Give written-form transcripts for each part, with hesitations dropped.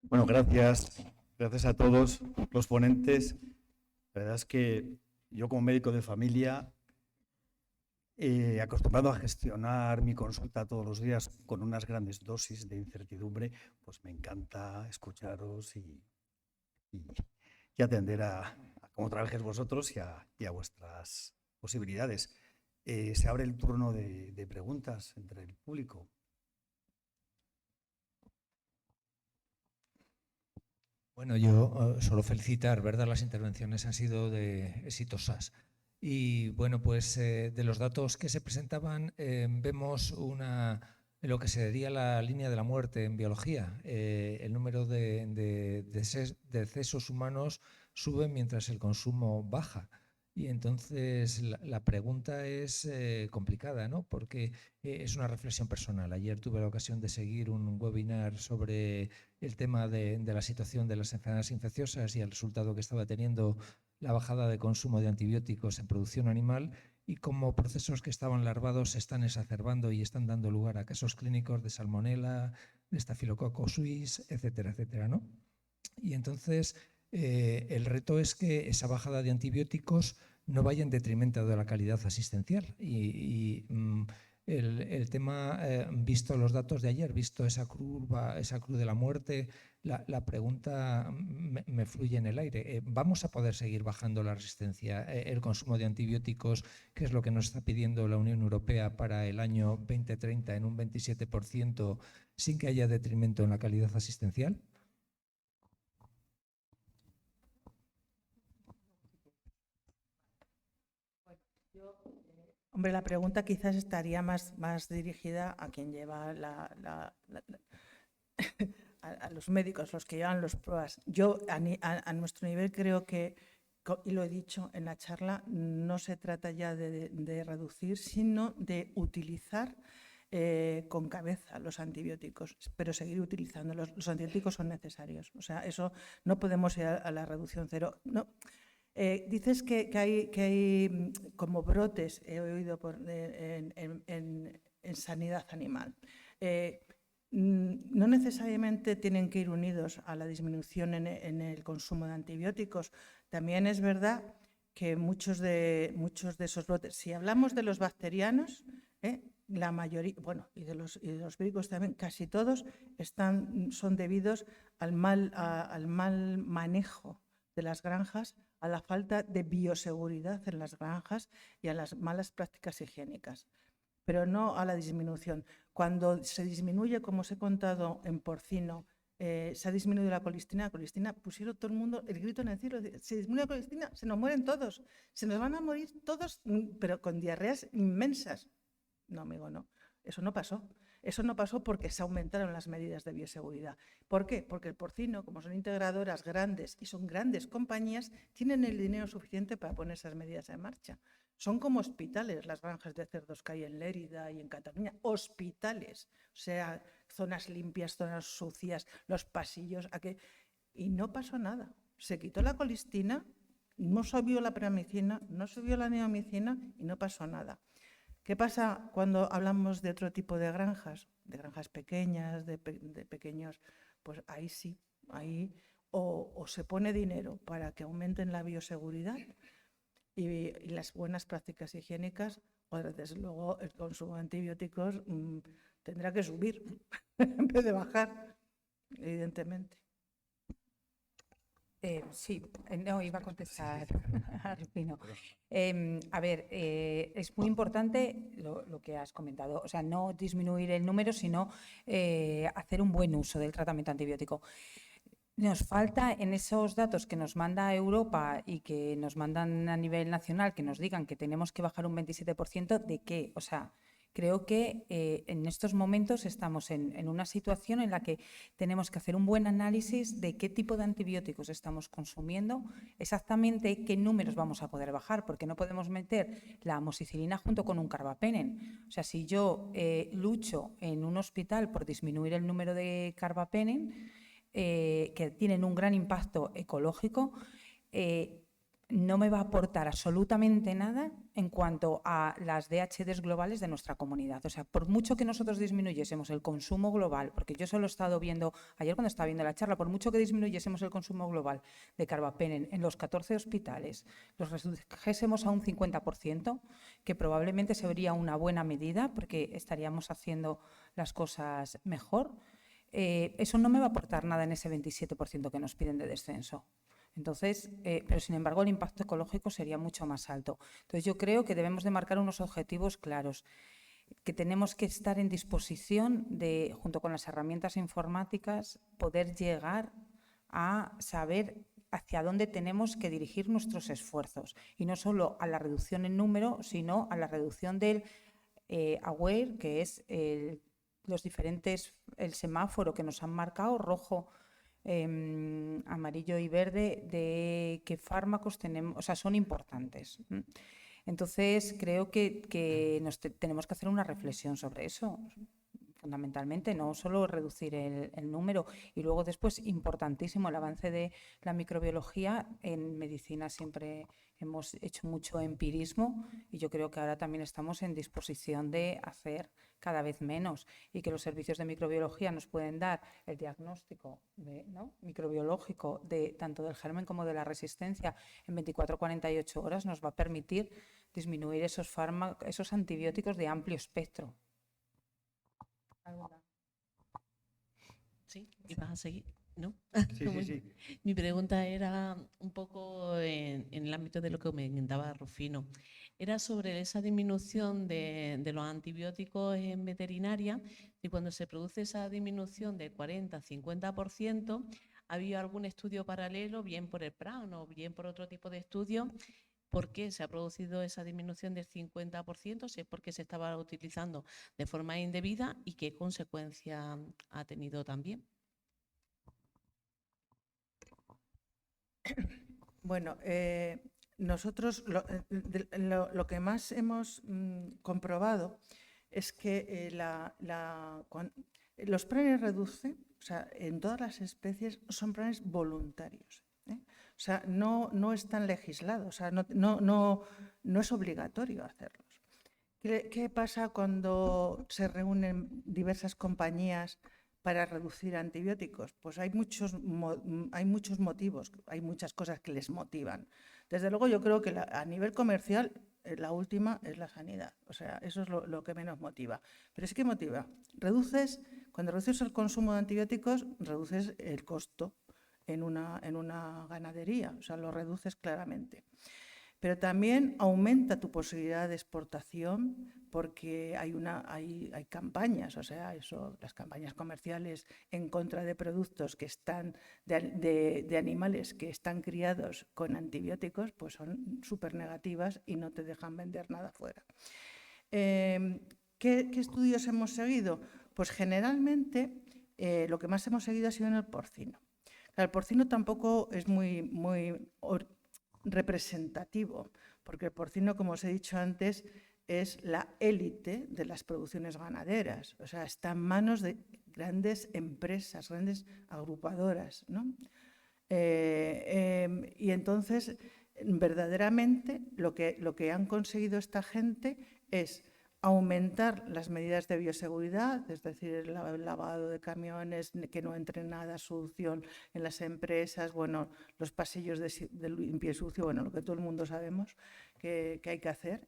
Bueno, gracias. Gracias a todos los ponentes. La verdad es que yo como médico de familia, acostumbrado a gestionar mi consulta todos los días con unas grandes dosis de incertidumbre, pues me encanta escucharos y- y atender a cómo trabajáis vosotros y a vuestras posibilidades. Se abre el turno de preguntas entre el público. Bueno, yo solo felicitar, ¿verdad? Las intervenciones han sido exitosas. Y bueno, pues de los datos que se presentaban, vemos lo que sería la línea de la muerte en biología. El número de decesos humanos sube mientras el consumo baja. Y entonces la pregunta es complicada, ¿no? Porque es una reflexión personal. Ayer tuve la ocasión de seguir un webinar sobre el tema de la situación de las enfermedades infecciosas y el resultado que estaba teniendo la bajada de consumo de antibióticos en producción animal y cómo procesos que estaban larvados se están exacerbando y están dando lugar a casos clínicos de salmonela, de estafilococcus suis, etcétera, etcétera, ¿no? Y entonces el reto es que esa bajada de antibióticos no vaya en detrimento de la calidad asistencial. El tema, visto los datos de ayer, visto esa curva, esa cruz de la muerte, la pregunta me fluye en el aire. ¿Vamos a poder seguir bajando la resistencia, el consumo de antibióticos, que es lo que nos está pidiendo la Unión Europea para el año 2030 en un 27%, sin que haya detrimento en la calidad asistencial? Hombre, la pregunta quizás estaría más dirigida a quien lleva a los médicos, los que llevan las pruebas. Yo, a nuestro nivel, creo que, y lo he dicho en la charla, no se trata ya de reducir, sino de utilizar con cabeza los antibióticos, pero seguir utilizando. Los antibióticos son necesarios. O sea, eso no podemos ir a la reducción cero. No. Dices que hay como brotes, he oído en sanidad animal. No necesariamente tienen que ir unidos a la disminución en el consumo de antibióticos. También es verdad que muchos de esos brotes, si hablamos de los bacterianos, la mayoría, bueno, y de los víricos también, casi todos son debidos al mal manejo de las granjas, a la falta de bioseguridad en las granjas y a las malas prácticas higiénicas, pero no a la disminución. Cuando se disminuye, como os he contado, en porcino, se ha disminuido la colistina, pusieron todo el mundo el grito en el cielo, se disminuye la colistina, se nos mueren todos, se nos van a morir todos, pero con diarreas inmensas. No, amigo, no, eso no pasó. Eso no pasó porque se aumentaron las medidas de bioseguridad. ¿Por qué? Porque el porcino, como son integradoras grandes y son grandes compañías, tienen el dinero suficiente para poner esas medidas en marcha. Son como hospitales las granjas de cerdos que hay en Lérida y en Cataluña. Hospitales. O sea, zonas limpias, zonas sucias, los pasillos. Y no pasó nada. Se quitó la colistina, no subió la peramicina, no subió la neomicina y no pasó nada. ¿Qué pasa cuando hablamos de otro tipo de granjas pequeñas, de pequeños? Pues ahí sí, ahí o se pone dinero para que aumenten la bioseguridad y las buenas prácticas higiénicas, o desde luego el consumo de antibióticos tendrá que subir en vez de bajar, evidentemente. Sí, no, iba a contestar a Rufino. A ver, es muy importante lo que has comentado, o sea, no disminuir el número, sino hacer un buen uso del tratamiento antibiótico. Nos falta en esos datos que nos manda Europa y que nos mandan a nivel nacional, que nos digan que tenemos que bajar un 27%, ¿de qué? O sea, creo que en estos momentos estamos en una situación en la que tenemos que hacer un buen análisis de qué tipo de antibióticos estamos consumiendo, exactamente qué números vamos a poder bajar, porque no podemos meter la amoxicilina junto con un carbapenen. O sea, si yo lucho en un hospital por disminuir el número de carbapenen, que tienen un gran impacto ecológico, no me va a aportar absolutamente nada en cuanto a las DHDs globales de nuestra comunidad. O sea, por mucho que nosotros disminuyésemos el consumo global, porque yo solo he estado viendo, ayer cuando estaba viendo la charla, por mucho que disminuyésemos el consumo global de carbapenem en los 14 hospitales, los redujésemos a un 50%, que probablemente sería una buena medida porque estaríamos haciendo las cosas mejor, eso no me va a aportar nada en ese 27% que nos piden de descenso. Entonces, pero sin embargo el impacto ecológico sería mucho más alto. Entonces yo creo que debemos de marcar unos objetivos claros, que tenemos que estar en disposición de, junto con las herramientas informáticas, poder llegar a saber hacia dónde tenemos que dirigir nuestros esfuerzos, y no solo a la reducción en número, sino a la reducción del aware, que es los diferentes, el semáforo que nos han marcado, rojo, amarillo y verde, de qué fármacos tenemos, o sea, son importantes. Entonces, creo que tenemos que hacer una reflexión sobre eso, fundamentalmente, no solo reducir el número. Y luego después, importantísimo, el avance de la microbiología. En medicina siempre hemos hecho mucho empirismo y yo creo que ahora también estamos en disposición de hacer cada vez menos, y que los servicios de microbiología nos pueden dar el diagnóstico microbiológico de tanto del germen como de la resistencia en 24 o 48 horas, nos va a permitir disminuir esos antibióticos de amplio espectro. Sí, ¿y vas a seguir? ¿No? Sí. Mi pregunta era un poco en el ámbito de lo que comentaba Rufino. Era sobre esa disminución de los antibióticos en veterinaria, y cuando se produce esa disminución del 40-50%, ¿ha habido algún estudio paralelo, bien por el PRAN o bien por otro tipo de estudio? ¿Por qué se ha producido esa disminución del 50%? Si es porque se estaba utilizando de forma indebida, y qué consecuencia ha tenido también. Bueno, nosotros lo que más hemos comprobado es que los planes reduce, o sea, en todas las especies son planes voluntarios. O sea, no están legislados, o sea, no es obligatorio hacerlos. ¿Qué pasa cuando se reúnen diversas compañías para reducir antibióticos? Pues hay muchos motivos, hay muchas cosas que les motivan. Desde luego yo creo que a nivel comercial la última es la sanidad, o sea, eso es lo que menos motiva. Pero sí que motiva. Cuando reduces el consumo de antibióticos, reduces el costo en una ganadería, o sea, lo reduces claramente. Pero también aumenta tu posibilidad de exportación, porque hay campañas, o sea, las campañas comerciales en contra de productos que están de animales que están criados con antibióticos, pues son súper negativas y no te dejan vender nada fuera. ¿Qué estudios hemos seguido? Pues generalmente lo que más hemos seguido ha sido en el porcino. El porcino tampoco es muy representativo, porque el porcino, como os he dicho antes, es la élite de las producciones ganaderas, o sea, está en manos de grandes empresas, grandes agrupadoras, ¿no? Y entonces, verdaderamente, lo que han conseguido esta gente es aumentar las medidas de bioseguridad, es decir, el lavado de camiones, que no entre nada sucio en las empresas, bueno, los pasillos de limpio y sucio, bueno, lo que todo el mundo sabemos que hay que hacer,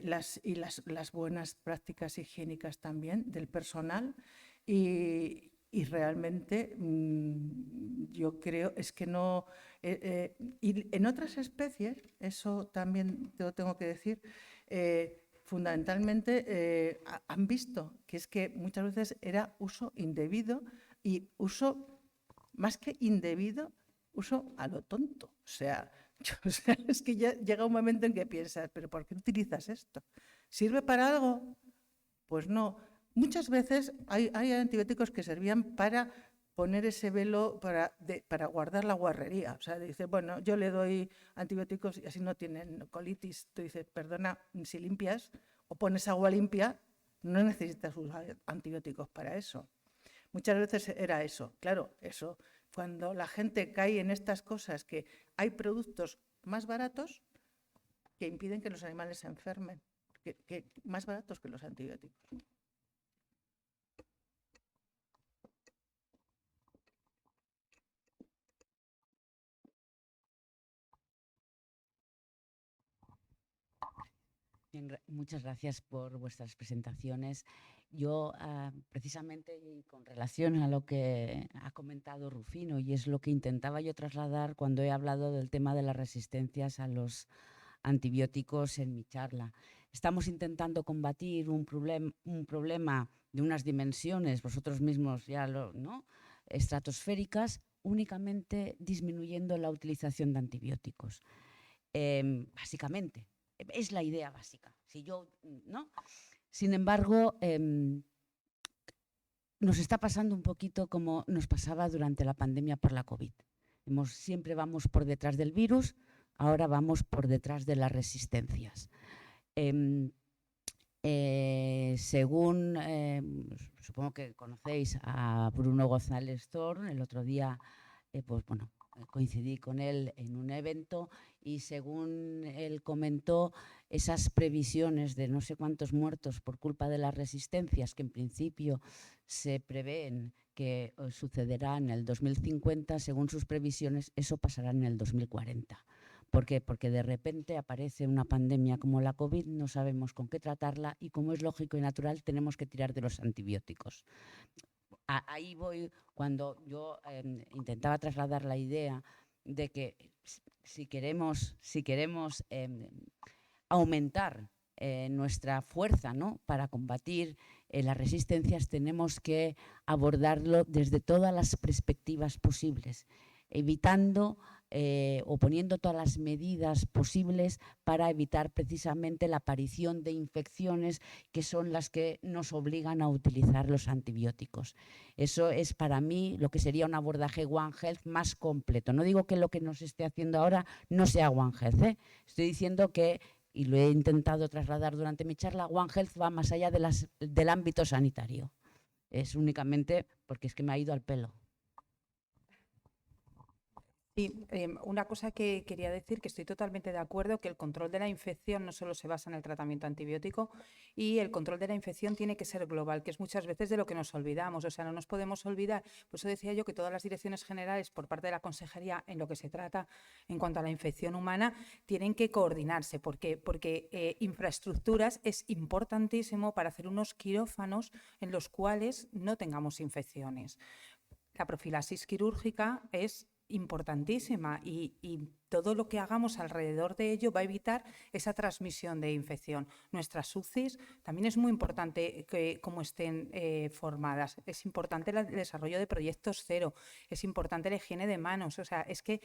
las buenas prácticas higiénicas también del personal, y realmente yo creo es que no... y en otras especies, eso también te lo tengo que decir, fundamentalmente han visto que es que muchas veces era uso indebido, y uso, más que indebido, uso a lo tonto. O sea, es que ya llega un momento en que piensas, ¿pero por qué utilizas esto? ¿Sirve para algo? Pues no. Muchas veces hay antibióticos que servían para poner ese velo para guardar la guarrería. O sea, dices, bueno, yo le doy antibióticos y así no tienen colitis. Tú dices, perdona, si limpias o pones agua limpia, no necesitas usar antibióticos para eso. Muchas veces era eso. Claro, eso, cuando la gente cae en estas cosas, que hay productos más baratos que impiden que los animales se enfermen, más baratos que los antibióticos. Bien, muchas gracias por vuestras presentaciones. Yo, precisamente, y con relación a lo que ha comentado Rufino, y es lo que intentaba yo trasladar cuando he hablado del tema de las resistencias a los antibióticos en mi charla. Estamos intentando combatir un problema de unas dimensiones, vosotros mismos ya lo, ¿no?, estratosféricas, únicamente disminuyendo la utilización de antibióticos. Básicamente. Es la idea básica. ¿No? Sin embargo, nos está pasando un poquito como nos pasaba durante la pandemia por la COVID. Siempre vamos por detrás del virus, ahora vamos por detrás de las resistencias. Según, supongo que conocéis a Bruno González Thorn, el otro día, pues bueno, coincidí con él en un evento y según él comentó, esas previsiones de no sé cuántos muertos por culpa de las resistencias que en principio se prevén que sucederá en el 2050, según sus previsiones, eso pasará en el 2040. ¿Por qué? Porque de repente aparece una pandemia como la COVID, no sabemos con qué tratarla y, como es lógico y natural, tenemos que tirar de los antibióticos. Ahí voy cuando yo intentaba trasladar la idea de que si queremos aumentar nuestra fuerza, ¿no?, para combatir las resistencias, tenemos que abordarlo desde todas las perspectivas posibles, evitando o poniendo todas las medidas posibles para evitar precisamente la aparición de infecciones que son las que nos obligan a utilizar los antibióticos. Eso es para mí lo que sería un abordaje One Health más completo. No digo que lo que nos esté haciendo ahora no sea One Health, ¿eh? Estoy diciendo que, y lo he intentado trasladar durante mi charla, One Health va más allá del ámbito sanitario. Es únicamente porque es que me ha ido al pelo. Sí, una cosa que quería decir, que estoy totalmente de acuerdo, que el control de la infección no solo se basa en el tratamiento antibiótico, y el control de la infección tiene que ser global, que es muchas veces de lo que nos olvidamos. O sea, no nos podemos olvidar. Por eso decía yo que todas las direcciones generales por parte de la Consejería en lo que se trata en cuanto a la infección humana tienen que coordinarse. ¿Por qué? Porque infraestructuras es importantísimo para hacer unos quirófanos en los cuales no tengamos infecciones. La profilaxis quirúrgica es importantísima y todo lo que hagamos alrededor de ello va a evitar esa transmisión de infección. Nuestras UCIs también es muy importante cómo estén formadas. Es importante el desarrollo de proyectos cero, es importante la higiene de manos. O sea, es que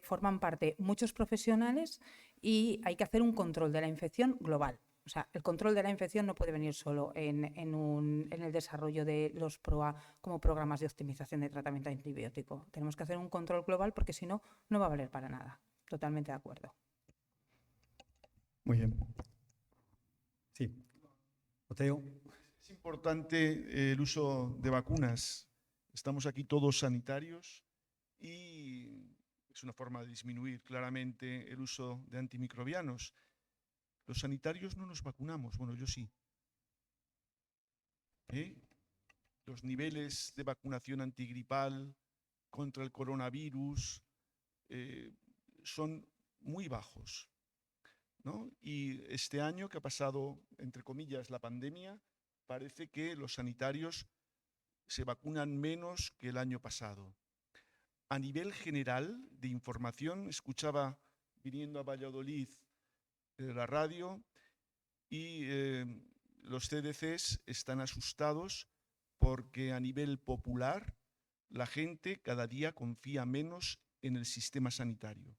forman parte muchos profesionales y hay que hacer un control de la infección global. O sea, el control de la infección no puede venir solo en el desarrollo de los PROA como programas de optimización de tratamiento antibiótico. Tenemos que hacer un control global porque si no, no va a valer para nada. Totalmente de acuerdo. Muy bien. Sí. Oteo. Es importante el uso de vacunas. Estamos aquí todos sanitarios y es una forma de disminuir claramente el uso de antimicrobianos. Los sanitarios no nos vacunamos, bueno, yo sí. Los niveles de vacunación antigripal contra el coronavirus son muy bajos, ¿no? Y este año que ha pasado, entre comillas, la pandemia, parece que los sanitarios se vacunan menos que el año pasado. A nivel general de información, escuchaba viniendo a Valladolid la radio y los CDCs están asustados porque a nivel popular la gente cada día confía menos en el sistema sanitario.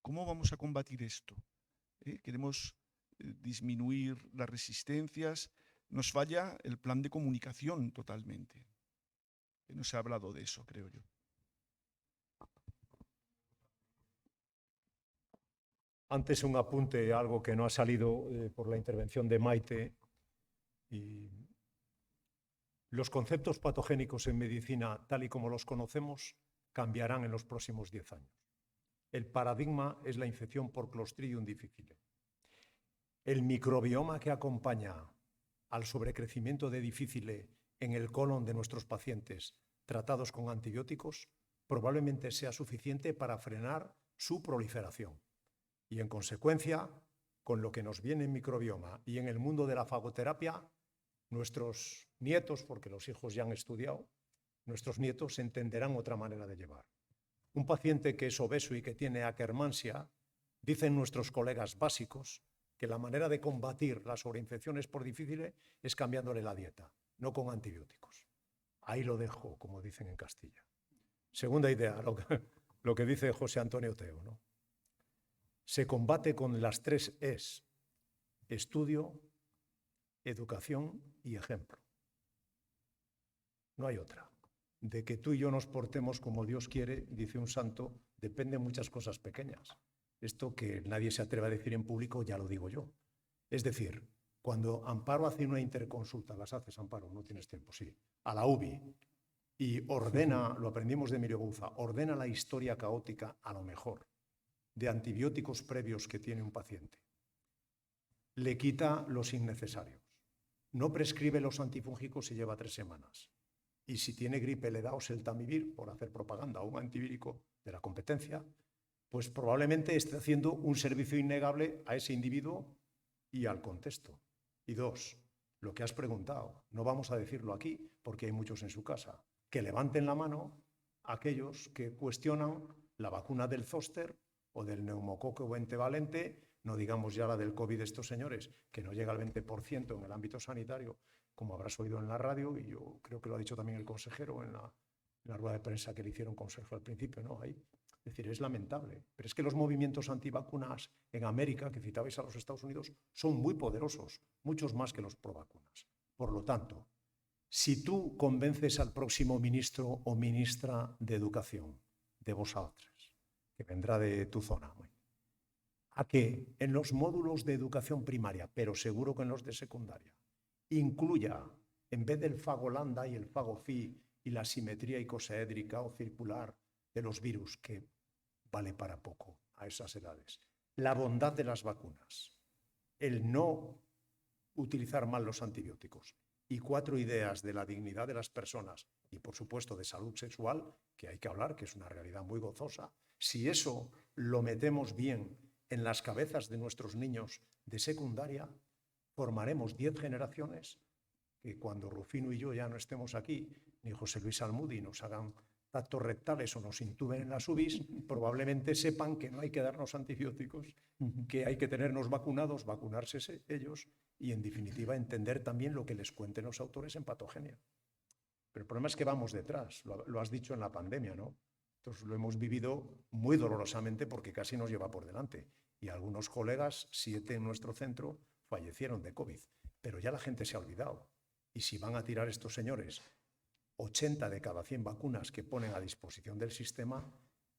¿Cómo vamos a combatir esto? Queremos disminuir las resistencias. Nos falla el plan de comunicación totalmente. No se ha hablado de eso, creo yo. Antes un apunte, algo que no ha salido por la intervención de Maite. Y Los conceptos patogénicos en medicina, tal y como los conocemos, cambiarán en los próximos 10 años. El paradigma es la infección por Clostridium difficile. El microbioma que acompaña al sobrecrecimiento de difficile en el colon de nuestros pacientes tratados con antibióticos probablemente sea suficiente para frenar su proliferación. Y en consecuencia, con lo que nos viene en microbioma y en el mundo de la fagoterapia, nuestros nietos, porque los hijos ya han estudiado, nuestros nietos entenderán otra manera de llevar. Un paciente que es obeso y que tiene akkermansia, dicen nuestros colegas básicos que la manera de combatir las sobreinfecciones por difficile es cambiándole la dieta, no con antibióticos. Ahí lo dejo, como dicen en Castilla. Segunda idea, lo que dice José Antonio Teo, ¿no? Se combate con las 3 Es: estudio, educación y ejemplo. No hay otra. De que tú y yo nos portemos como Dios quiere, dice un santo, dependen muchas cosas pequeñas. Esto que nadie se atreve a decir en público, ya lo digo yo. Es decir, cuando Amparo hace una interconsulta, las haces, Amparo, no tienes tiempo, sí, a la UBI, y ordena, lo aprendimos de Emilio Gouza, ordena la historia caótica, a lo mejor, de antibióticos previos que tiene un paciente. Le quita los innecesarios. No prescribe los antifúngicos y lleva 3 semanas. Y si tiene gripe le da oseltamivir, por hacer propaganda, un antivírico de la competencia, pues probablemente esté haciendo un servicio innegable a ese individuo y al contexto. Y 2, lo que has preguntado, no vamos a decirlo aquí porque hay muchos en su casa, que levanten la mano aquellos que cuestionan la vacuna del zóster o del neumococo pentavalente, no digamos ya la del COVID de estos señores, que no llega al 20% en el ámbito sanitario, como habrás oído en la radio, y yo creo que lo ha dicho también el consejero en la rueda de prensa que le hicieron consejo al principio, ¿no? Ahí. Es decir, es lamentable. Pero es que los movimientos antivacunas en América, que citabais a los Estados Unidos, son muy poderosos, muchos más que los provacunas. Por lo tanto, si tú convences al próximo ministro o ministra de Educación, de vosotros, que vendrá de tu zona, a que en los módulos de educación primaria, pero seguro que en los de secundaria, incluya, en vez del fago lambda y el fago phi y la simetría icosaédrica o circular de los virus, que vale para poco a esas edades, la bondad de las vacunas, el no utilizar mal los antibióticos y 4 ideas de la dignidad de las personas y, por supuesto, de salud sexual, que hay que hablar, que es una realidad muy gozosa, si eso lo metemos bien en las cabezas de nuestros niños de secundaria, formaremos 10 generaciones que cuando Rufino y yo ya no estemos aquí, ni José Luis Almudi nos hagan tactos rectales o nos intuben en las UBIs, probablemente sepan que no hay que darnos antibióticos, que hay que tenernos vacunados, vacunarse ellos y, en definitiva, entender también lo que les cuenten los autores en patogenia. Pero el problema es que vamos detrás, lo has dicho en la pandemia, ¿no? Entonces lo hemos vivido muy dolorosamente porque casi nos lleva por delante. Y algunos colegas, 7 en nuestro centro, fallecieron de COVID. Pero ya la gente se ha olvidado. Y si van a tirar estos señores 80 de cada 100 vacunas que ponen a disposición del sistema,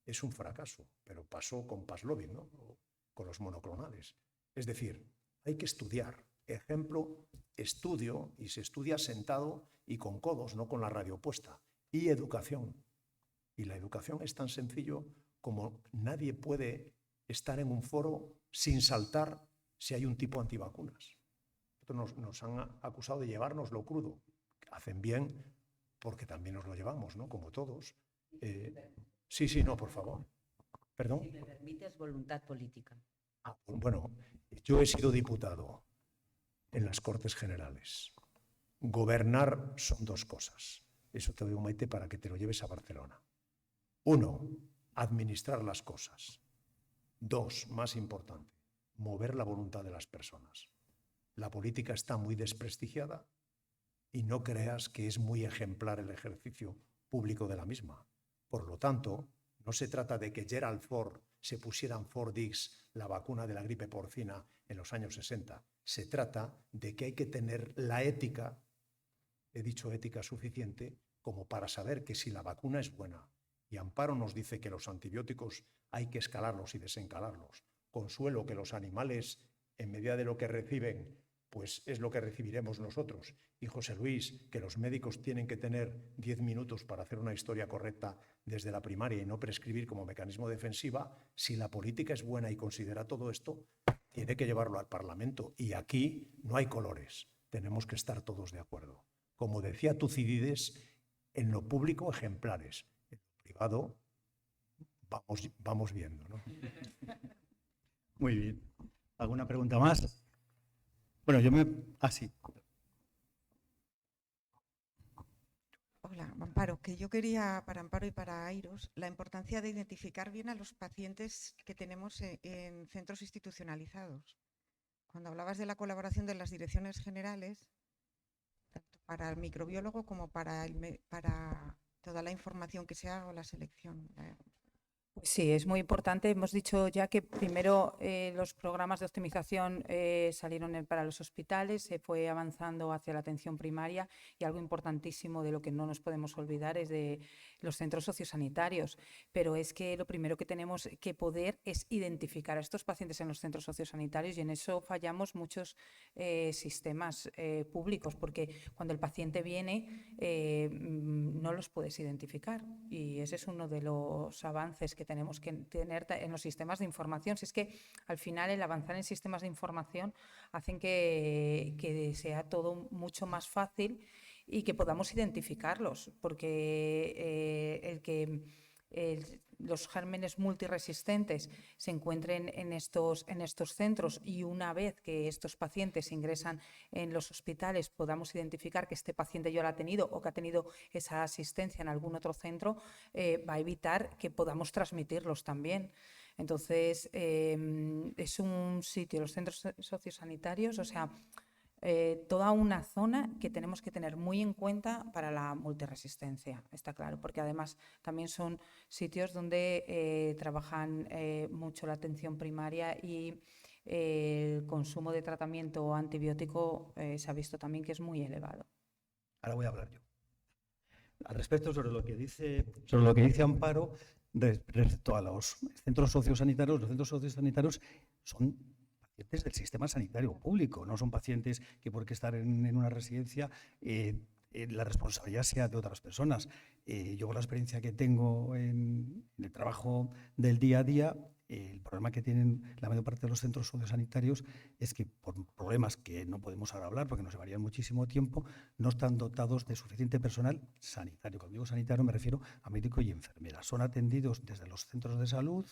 es un fracaso. Pero pasó con Paxlovid, ¿no? O con los monoclonales. Es decir, hay que estudiar. Ejemplo, estudio, y se estudia sentado y con codos, no con la radio puesta. Y educación. Y la educación es tan sencillo como nadie puede estar en un foro sin saltar si hay un tipo antivacunas. Nos han acusado de llevárnoslo crudo. Hacen bien porque también nos lo llevamos, ¿no? Como todos. Sí, no, por favor. ¿Perdón? Si me permites, voluntad política. Bueno, yo he sido diputado en las Cortes Generales. Gobernar son 2 cosas. Eso te digo, Maite, para que te lo lleves a Barcelona. 1, administrar las cosas. 2, más importante, mover la voluntad de las personas. La política está muy desprestigiada y no creas que es muy ejemplar el ejercicio público de la misma. Por lo tanto, no se trata de que Gerald Ford se pusiera en 4Dx la vacuna de la gripe porcina en los años 60. Se trata de que hay que tener la ética, he dicho ética suficiente, como para saber que si la vacuna es buena, y Amparo nos dice que los antibióticos hay que escalarlos y desencalarlos, Consuelo que los animales, en medida de lo que reciben, pues es lo que recibiremos nosotros. Y José Luis, que los médicos tienen que tener 10 minutos para hacer una historia correcta desde la primaria y no prescribir como mecanismo defensiva, si la política es buena y considera todo esto, tiene que llevarlo al Parlamento. Y aquí no hay colores, tenemos que estar todos de acuerdo. Como decía Tucídides, en lo público ejemplares, en lo privado vamos viendo, ¿no? Muy bien. ¿Alguna pregunta más? Bueno, sí. Hola, Amparo, que yo quería para Amparo y para Airos la importancia de identificar bien a los pacientes que tenemos en centros institucionalizados. Cuando hablabas de la colaboración de las direcciones generales, tanto para el microbiólogo como para toda la información que se haga o la selección. Pues sí, es muy importante. Hemos dicho ya que primero los programas de optimización salieron para los hospitales, se fue avanzando hacia la atención primaria y algo importantísimo de lo que no nos podemos olvidar es de los centros sociosanitarios. Pero es que lo primero que tenemos que poder es identificar a estos pacientes en los centros sociosanitarios y en eso fallamos muchos sistemas públicos porque cuando el paciente viene no los puedes identificar y ese es uno de los avances que tenemos que tener en los sistemas de información. Si es que al final el avanzar en sistemas de información hacen que sea todo mucho más fácil y que podamos identificarlos, porque los gérmenes multiresistentes se encuentren en estos centros y una vez que estos pacientes ingresan en los hospitales podamos identificar que este paciente ya lo ha tenido o que ha tenido esa asistencia en algún otro centro, va a evitar que podamos transmitirlos también. Entonces, es un sitio, los centros sociosanitarios, o sea, toda una zona que tenemos que tener muy en cuenta para la multiresistencia, está claro, porque además también son sitios donde trabajan mucho la atención primaria y el consumo de tratamiento antibiótico se ha visto también que es muy elevado. Ahora voy a hablar yo. Al respecto, sobre lo que dice Amparo, respecto a los centros sociosanitarios son pacientes del sistema sanitario público, no son pacientes que porque estar en una residencia la responsabilidad sea de otras personas. Yo con la experiencia que tengo en el trabajo del día a día, el problema que tienen la mayor parte de los centros sociosanitarios es que por problemas que no podemos ahora hablar porque nos llevarían muchísimo tiempo, no están dotados de suficiente personal sanitario. Cuando digo sanitario me refiero a médico y enfermeras. Son atendidos desde los centros de salud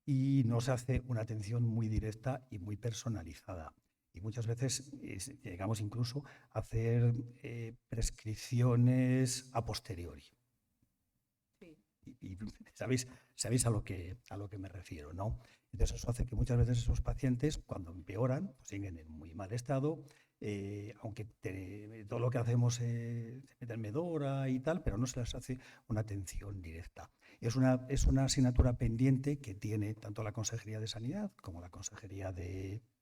y no se hace una atención muy directa y muy personalizada. Y muchas veces llegamos incluso a hacer prescripciones a posteriori. Sí. Y sabéis a lo que me refiero, ¿no? Entonces eso hace que muchas veces esos pacientes, cuando empeoran, pues siguen en muy mal estado, aunque todo lo que hacemos se mete en medora y tal, pero no se les hace una atención directa. Es una asignatura pendiente que tiene tanto la Consejería de Sanidad como la Consejería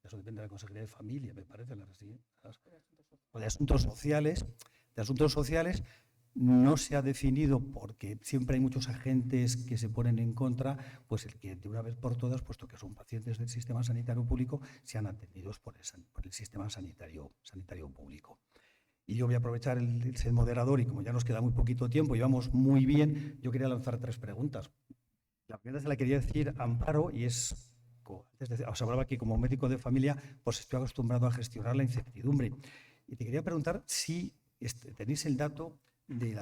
eso depende de la Consejería de Familia, me parece, o de Asuntos Sociales. De Asuntos Sociales no se ha definido porque siempre hay muchos agentes que se ponen en contra, pues el que de una vez por todas, puesto que son pacientes del sistema sanitario público, sean atendidos por el sistema sanitario público. Y yo voy a aprovechar el ser moderador y como ya nos queda muy poquito tiempo y vamos muy bien, yo quería lanzar 3 preguntas. La primera se la quería decir a Amparo y es, os hablaba que como médico de familia, pues estoy acostumbrado a gestionar la incertidumbre. Y te quería preguntar si tenéis el dato de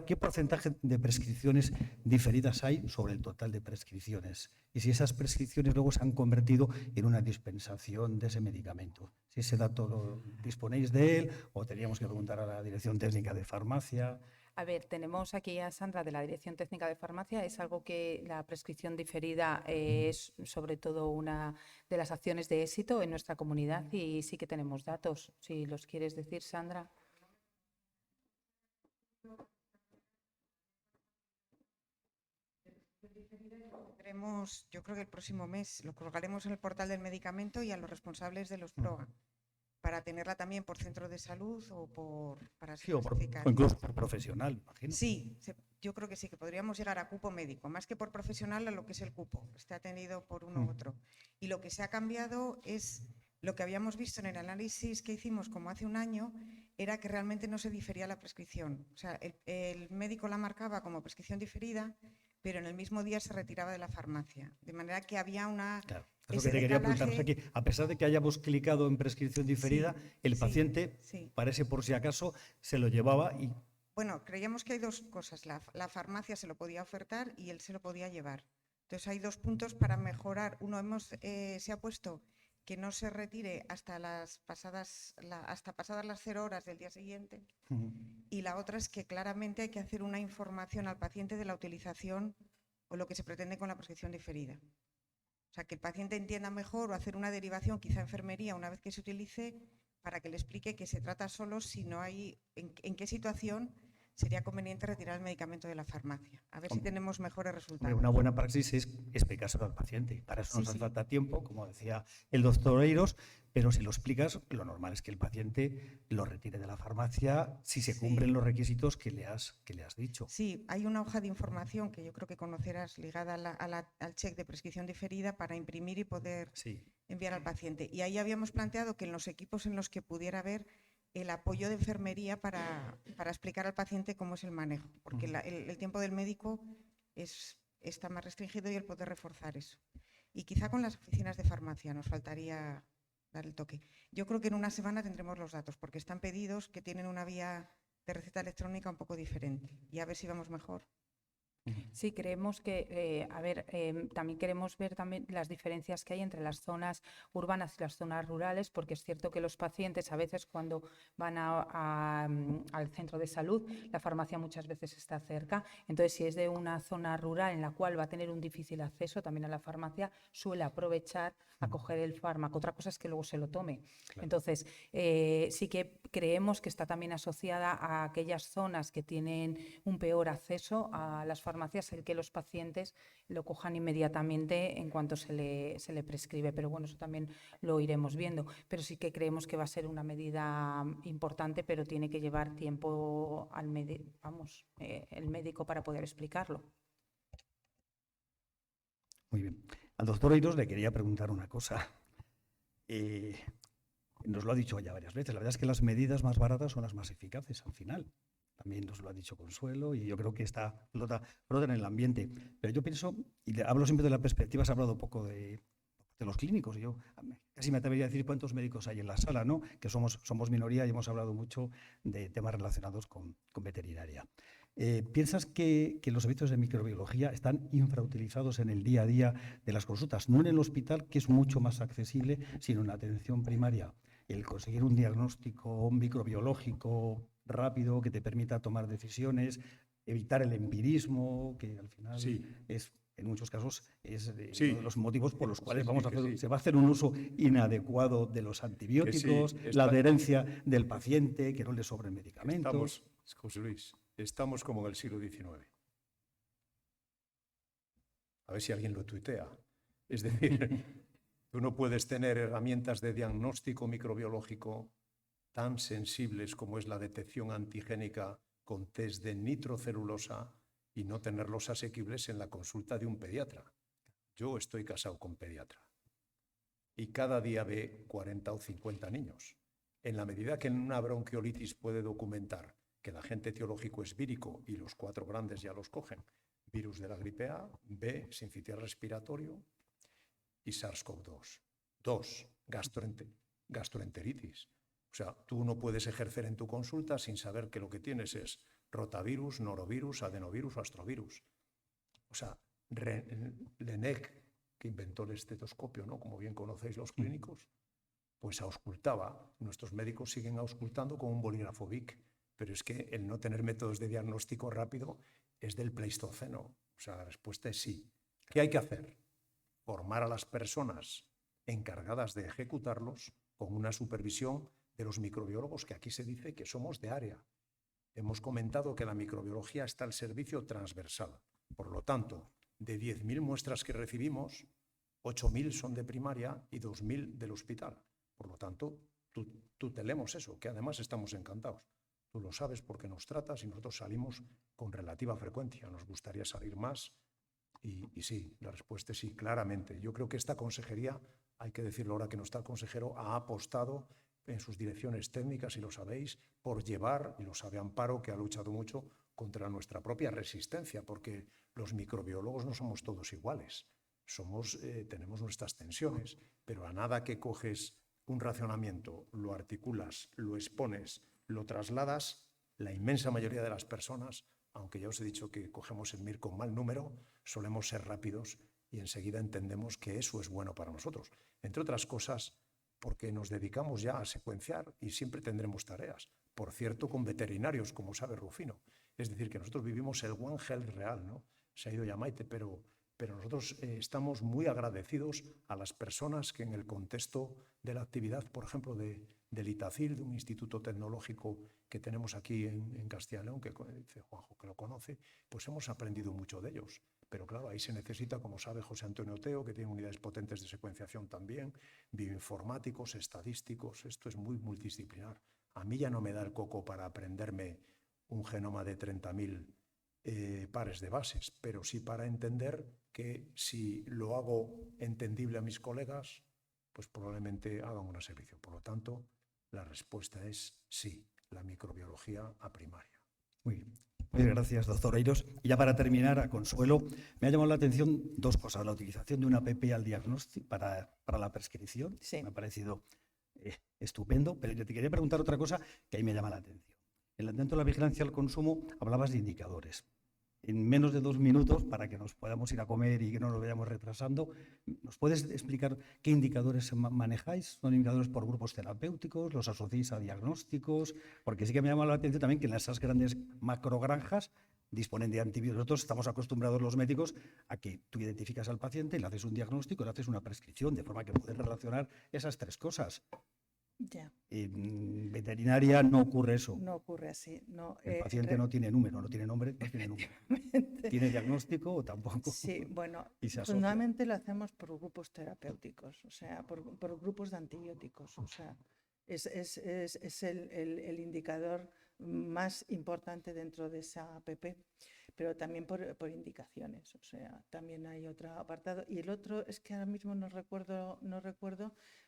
qué porcentaje de prescripciones diferidas hay sobre el total de prescripciones y si esas prescripciones luego se han convertido en una dispensación de ese medicamento. Si ese dato lo disponéis de él o teníamos que preguntar a la Dirección Técnica de Farmacia. A ver, tenemos aquí a Sandra de la Dirección Técnica de Farmacia. Es algo que la prescripción diferida es sobre todo una de las acciones de éxito en nuestra comunidad y sí que tenemos datos. Si los quieres decir, Sandra. Yo creo que el próximo mes lo colgaremos en el portal del medicamento y a los responsables de los PROA, para tenerla también por centro de salud o para o incluso por profesional, imagino. Sí, yo creo que sí, que podríamos llegar a cupo médico, más que por profesional a lo que es el cupo, esté atendido por uno u otro. Y lo que se ha cambiado es Lo que habíamos visto en el análisis que hicimos como hace un año era que realmente no se difería la prescripción. O sea, el médico la marcaba como prescripción diferida, pero en el mismo día se retiraba de la farmacia. De manera que había una... Claro, es lo que te quería apuntar aquí. A pesar de que hayamos clicado en prescripción diferida, el paciente, parece por si acaso, se lo llevaba y... Bueno, creíamos que hay dos cosas. La farmacia se lo podía ofertar y él se lo podía llevar. Entonces hay dos puntos para mejorar. Uno, se ha puesto que no se retire hasta pasadas las 0 horas del día siguiente. Y la otra es que claramente hay que hacer una información al paciente de la utilización o lo que se pretende con la prescripción diferida. O sea, que el paciente entienda mejor o hacer una derivación, quizá a enfermería, una vez que se utilice, para que le explique que se trata solo si no hay, en qué situación sería conveniente retirar el medicamento de la farmacia. A ver si tenemos mejores resultados. Una buena praxis es explicárselo al paciente. Para eso nos hace falta tiempo, como decía el doctor Eiros, pero si lo explicas, lo normal es que el paciente lo retire de la farmacia si se cumplen los requisitos que le has dicho. Sí, hay una hoja de información que yo creo que conocerás ligada al check de prescripción diferida para imprimir y poder enviar al paciente. Y ahí habíamos planteado que en los equipos en los que pudiera haber el apoyo de enfermería para explicar al paciente cómo es el manejo, porque el tiempo del médico está más restringido y el poder reforzar eso. Y quizá con las oficinas de farmacia nos faltaría dar el toque. Yo creo que en una semana tendremos los datos, porque están pedidos que tienen una vía de receta electrónica un poco diferente, y a ver si vamos mejor. Sí, creemos que, también queremos ver también las diferencias que hay entre las zonas urbanas y las zonas rurales, porque es cierto que los pacientes a veces cuando van al centro de salud, la farmacia muchas veces está cerca. Entonces, si es de una zona rural en la cual va a tener un difícil acceso también a la farmacia, suele aprovechar a coger el fármaco. Otra cosa es que luego se lo tome. Claro. Entonces, sí que creemos que está también asociada a aquellas zonas que tienen un peor acceso a las farmacias, el que los pacientes lo cojan inmediatamente en cuanto se le prescribe. Pero bueno, eso también lo iremos viendo. Pero sí que creemos que va a ser una medida importante, pero tiene que llevar tiempo al el médico para poder explicarlo. Muy bien. Al doctor Eiros le quería preguntar una cosa. Nos lo ha dicho ya varias veces. La verdad es que las medidas más baratas son las más eficaces al final. También nos lo ha dicho Consuelo y yo creo que está flota en el ambiente. Pero yo pienso, y hablo siempre de la perspectiva, se ha hablado poco de los clínicos. Yo casi me atrevería a decir cuántos médicos hay en la sala, ¿no? Que somos minoría y hemos hablado mucho de temas relacionados con veterinaria. ¿Piensas que los servicios de microbiología están infrautilizados en el día a día de las consultas? No en el hospital, que es mucho más accesible, sino en la atención primaria. El conseguir un diagnóstico microbiológico rápido que te permita tomar decisiones, evitar el empirismo, que al final es, en muchos casos, es uno de los motivos por los cuales se va a hacer un uso inadecuado de los antibióticos, la adherencia del paciente, que no le sobren medicamentos. José Luis, estamos como en el siglo XIX. A ver si alguien lo tuitea. Es decir, tú no puedes tener herramientas de diagnóstico microbiológico tan sensibles como es la detección antigénica con test de nitrocelulosa y no tenerlos asequibles en la consulta de un pediatra. Yo estoy casado con pediatra y cada día ve 40 o 50 niños. En la medida que en una bronquiolitis puede documentar que el agente etiológico es vírico y los 4 grandes ya los cogen, virus de la gripe A, B, sincitial respiratorio y SARS-CoV-2. 2, gastroenteritis. O sea, tú no puedes ejercer en tu consulta sin saber que lo que tienes es rotavirus, norovirus, adenovirus o astrovirus. O sea, Lenec, que inventó el estetoscopio, ¿no? Como bien conocéis los clínicos, pues auscultaba. Nuestros médicos siguen auscultando con un bolígrafo Bic, pero es que el no tener métodos de diagnóstico rápido es del Pleistoceno. O sea, la respuesta es sí. ¿Qué hay que hacer? Formar a las personas encargadas de ejecutarlos con una supervisión de los microbiólogos, que aquí se dice que somos de área. Hemos comentado que la microbiología está al servicio transversal. Por lo tanto, de 10.000 muestras que recibimos, 8.000 son de primaria y 2.000 del hospital. Por lo tanto, tutelemos eso, que además estamos encantados. Tú lo sabes porque nos tratas y nosotros salimos con relativa frecuencia. Nos gustaría salir más y sí, la respuesta es sí, claramente. Yo creo que esta consejería hay que decirlo ahora que no está el consejero, ha apostado en sus direcciones técnicas, y lo sabéis, por llevar, y lo sabe Amparo, que ha luchado mucho contra nuestra propia resistencia, porque los microbiólogos no somos todos iguales. Tenemos nuestras tensiones, pero a nada que coges un racionamiento, lo articulas, lo expones, lo trasladas, la inmensa mayoría de las personas, aunque ya os he dicho que cogemos el MIR con mal número, solemos ser rápidos y enseguida entendemos que eso es bueno para nosotros. Entre otras cosas, porque nos dedicamos ya a secuenciar y siempre tendremos tareas. Por cierto, con veterinarios, como sabe Rufino. Es decir, que nosotros vivimos el One Health real, ¿no? Se ha ido ya Maite, pero nosotros estamos muy agradecidos a las personas que en el contexto de la actividad, por ejemplo, del ITACIL, de un instituto tecnológico que tenemos aquí en Castilla y León, que dice Juanjo que lo conoce, pues hemos aprendido mucho de ellos. Pero claro, ahí se necesita, como sabe José Antonio Oteo, que tiene unidades potentes de secuenciación también, bioinformáticos, estadísticos, esto es muy multidisciplinar. A mí ya no me da el coco para aprenderme un genoma de 30.000 pares de bases, pero sí para entender que si lo hago entendible a mis colegas, pues probablemente hagan un servicio. Por lo tanto, la respuesta es sí, la microbiología a primaria. Muy bien. Muy bien, gracias, doctor Eiros. Y ya para terminar, a Consuelo, me ha llamado la atención dos cosas. La utilización de una app al diagnóstico para la prescripción, Sí. me ha parecido estupendo, pero te quería preguntar otra cosa que ahí me llama la atención. Dentro de la vigilancia al consumo hablabas de indicadores. En menos de 2 minutos, para que nos podamos ir a comer y que no nos vayamos retrasando, ¿nos puedes explicar qué indicadores manejáis? ¿Son indicadores por grupos terapéuticos? ¿Los asociáis a diagnósticos? Porque sí que me llama la atención también que en esas grandes macrogranjas disponen de antibióticos. Nosotros estamos acostumbrados los médicos a que tú identificas al paciente, le haces un diagnóstico, le haces una prescripción, de forma que puedes relacionar esas tres cosas. Ya, En veterinaria no ocurre eso. no ocurre así. No, El paciente no tiene número, no tiene nombre, no tiene número. ¿Tiene diagnóstico o tampoco? Sí, bueno, Y se asocia. fundamentalmente lo hacemos por grupos terapéuticos, o sea, por grupos de antibióticos. O sea, es el indicador más importante dentro de esa APP, pero también por indicaciones. O sea, también hay otro apartado. Y el otro es que ahora mismo no recuerdo,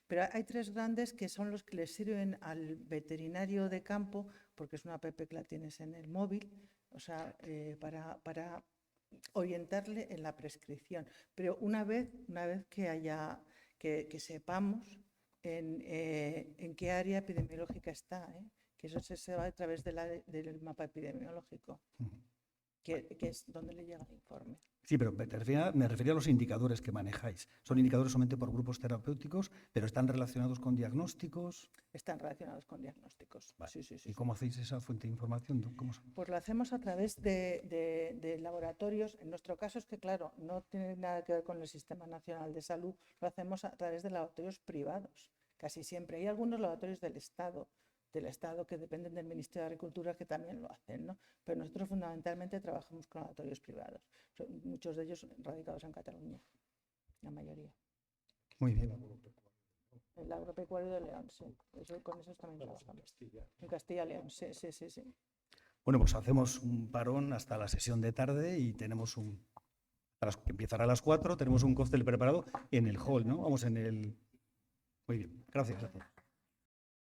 pero hay 3 grandes que son los que le sirven al veterinario de campo, porque es una app que la tienes en el móvil, o sea, para orientarle en la prescripción. Pero una vez que sepamos en qué área epidemiológica está, que eso se va a través del mapa epidemiológico, que es donde le llega el informe. Sí, pero me refería a los indicadores que manejáis. ¿Son indicadores solamente por grupos terapéuticos, pero están relacionados con diagnósticos? Están relacionados con diagnósticos. Vale. Sí, sí, sí. ¿Y cómo hacéis esa fuente de información? Pues lo hacemos a través de laboratorios. En nuestro caso es que, claro, no tiene nada que ver con el Sistema Nacional de Salud, lo hacemos a través de laboratorios privados, casi siempre. Hay algunos laboratorios del Estado que dependen del Ministerio de Agricultura que también lo hacen, ¿no? Pero nosotros fundamentalmente trabajamos con laboratorios privados, muchos de ellos radicados en Cataluña, la mayoría. Muy bien. El agropecuario de León, sí. Con esos también trabajamos. En Castilla y León, sí. Bueno, pues hacemos un parón hasta la sesión de tarde y tenemos que empezará a las 4, tenemos un cóctel preparado en el hall, ¿no? Vamos en el... Muy bien, gracias.